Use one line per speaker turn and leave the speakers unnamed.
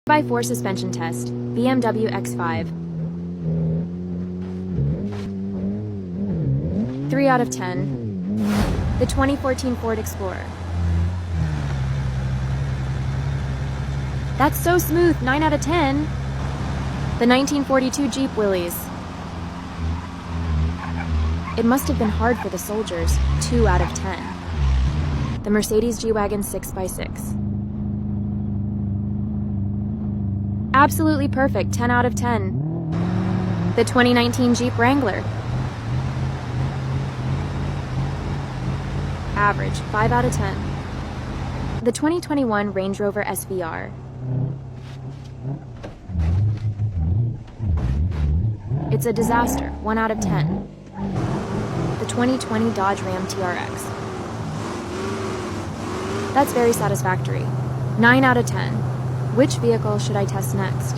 4x4 suspension test, BMW X5. 3 out of 10. The 2014 Ford Explorer. That's so smooth, 9 out of 10. The 1942 Jeep Willys. It must have been hard for the soldiers, 2 out of 10. The Mercedes G-Wagon 6x6. Absolutely perfect, 10 out of 10. The 2019 Jeep Wrangler. Average, 5 out of 10. The 2021 Range Rover SVR. It's a disaster, 1 out of 10. The 2020 Dodge Ram TRX. That's very satisfactory, 9 out of 10. Which vehicle should I test next?